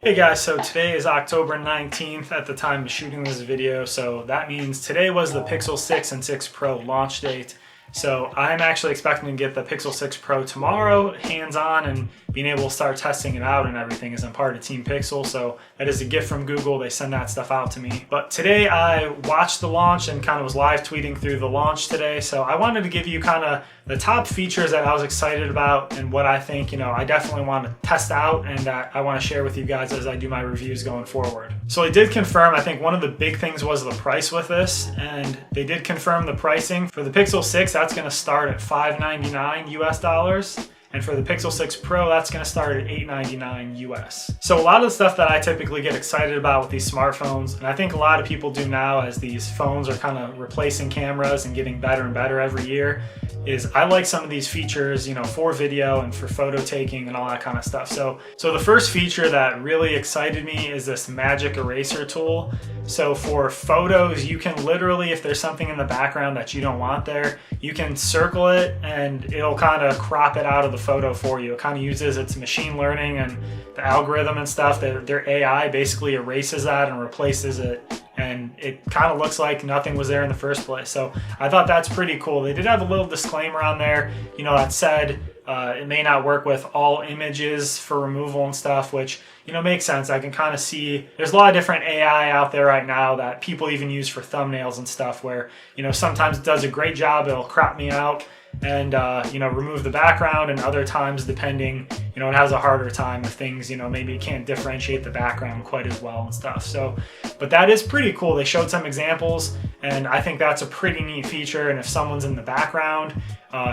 Hey guys, so today is October 19th at the time of shooting this video, so that means today was the Pixel 6 and 6 Pro launch date. So I'm actually expecting to get the Pixel 6 Pro tomorrow, hands-on, and being able to start testing it out and everything as I'm part of Team Pixel. So that is a gift from Google. They send that stuff out to me. But today I watched the launch and kind of was live tweeting through the launch today. So I wanted to give you kind of the top features that I was excited about and what I think, I definitely want to test out and that I want to share with you guys as I do my reviews going forward. So they did confirm, I think one of the big things was the price with this, and they did confirm the pricing. For the Pixel 6, that's going to start at $599 US. And for the Pixel 6 Pro, that's going to start at $899 US. So a lot of the stuff that I typically get excited about with these smartphones, and I think a lot of people do now as these phones are kind of replacing cameras and getting better and better every year, is I like some of these features, for video and for photo taking and all that kind of stuff. So the first feature that really excited me is this magic eraser tool. So for photos, you can literally, if there's something in the background that you don't want there, you can circle it and it'll kind of crop it out of the photo for you. It kind of uses its machine learning and the algorithm and stuff. Their AI basically erases that and replaces it, and it kind of looks like nothing was there in the first place. So I thought that's pretty cool. They did have a little disclaimer on there, that said it may not work with all images for removal and stuff, which makes sense. I can kind of see there's a lot of different AI out there right now that people even use for thumbnails and stuff where sometimes it does a great job, it'll crop me out and remove the background, and other times, depending, it has a harder time of things, maybe it can't differentiate the background quite as well and stuff. So but that is pretty cool. They showed some examples, and I think that's a pretty neat feature. And if someone's in the background,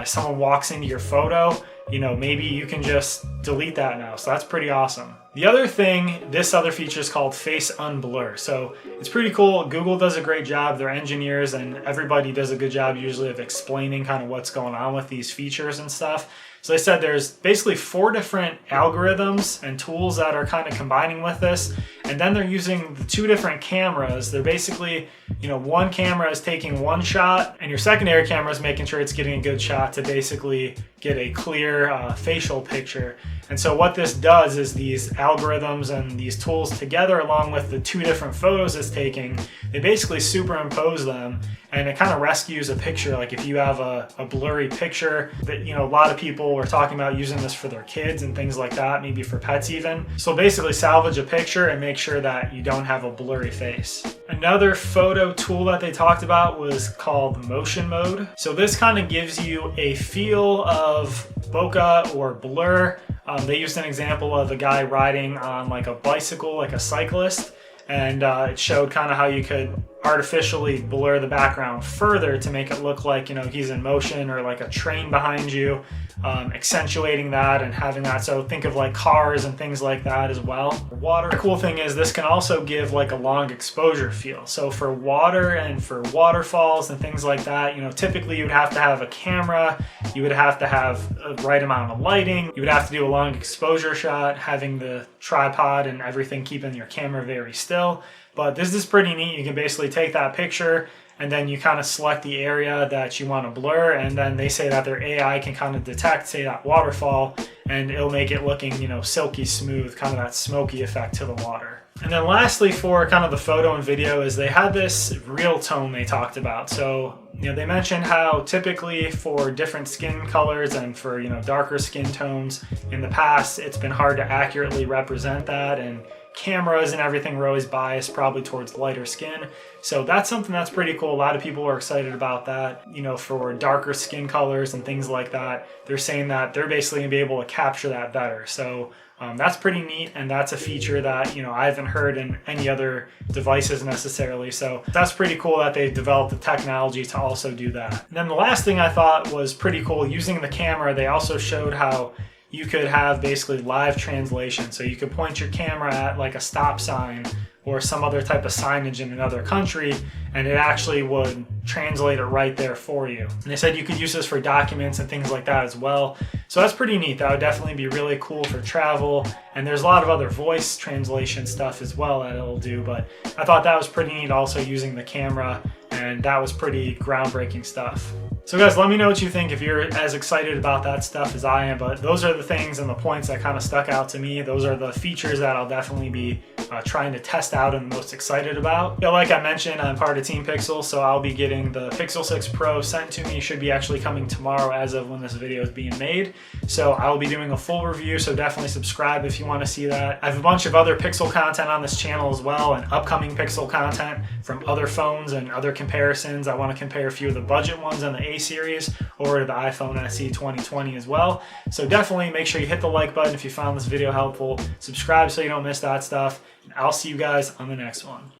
someone walks into your photo, maybe you can just delete that now. So that's pretty awesome. The other thing, this other feature is called Face Unblur. So it's pretty cool. Google does a great job. Their engineers and everybody does a good job usually of explaining kind of what's going on with these features and stuff. So they said there's basically 4 different algorithms and tools that are kind of combining with this. And then they're using the 2 different cameras. They're basically, one camera is taking one shot and your secondary camera is making sure it's getting a good shot to basically get a clear facial picture. And so what this does is these algorithms and these tools together, along with the 2 different photos it's taking, they basically superimpose them, and it kind of rescues a picture. Like if you have a blurry picture that, a lot of people were talking about using this for their kids and things like that, maybe for pets even. So basically salvage a picture and make sure that you don't have a blurry face. Another photo tool that they talked about was called motion mode. So this kind of gives you a feel of bokeh or blur. They used an example of a guy riding on like a bicycle, like a cyclist, and it showed kind of how you could artificially blur the background further to make it look like he's in motion, or like a train behind you, accentuating that and having that. So think of like cars and things like that as well. Water. The cool thing is this can also give like a long exposure feel. So for water and for waterfalls and things like that, typically you would have to have a camera, you would have to have a right amount of lighting, you would have to do a long exposure shot, having the tripod and everything keeping your camera very still. But this is pretty neat. You can basically take that picture and then you kind of select the area that you want to blur, and then they say that their AI can kind of detect, say, that waterfall, and it'll make it looking, silky smooth, kind of that smoky effect to the water. And then lastly, for kind of the photo and video, is they had this real tone they talked about. So, they mentioned how typically for different skin colors and for, darker skin tones in the past, it's been hard to accurately represent that, and cameras and everything were always biased probably towards lighter skin. So that's something that's pretty cool. A lot of people are excited about that, for darker skin colors and things like that. They're saying that they're basically gonna be able to capture that better. So that's pretty neat, and that's a feature that I haven't heard in any other devices necessarily. So that's pretty cool that they've developed the technology to also do that. And then the last thing I thought was pretty cool, using the camera, they also showed how you could have basically live translation. So you could point your camera at like a stop sign or some other type of signage in another country, and it actually would translate it right there for you. And they said you could use this for documents and things like that as well. So that's pretty neat. That would definitely be really cool for travel. And there's a lot of other voice translation stuff as well that it'll do, but I thought that was pretty neat also using the camera, and that was pretty groundbreaking stuff. So guys, let me know what you think if you're as excited about that stuff as I am, but those are the things and the points that kind of stuck out to me. Those are the features that I'll definitely be trying to test out and most excited about. Yeah, like I mentioned, I'm part of Team Pixel, so I'll be getting the Pixel 6 Pro sent to me. It should be actually coming tomorrow as of when this video is being made. So I'll be doing a full review, so definitely subscribe if you want to see that. I have a bunch of other Pixel content on this channel as well, and upcoming Pixel content from other phones and other comparisons. I want to compare a few of the budget ones on the A series over to the iPhone SE 2020 as well. So definitely make sure you hit the like button if you found this video helpful. Subscribe so you don't miss that stuff. And I'll see you guys on the next one.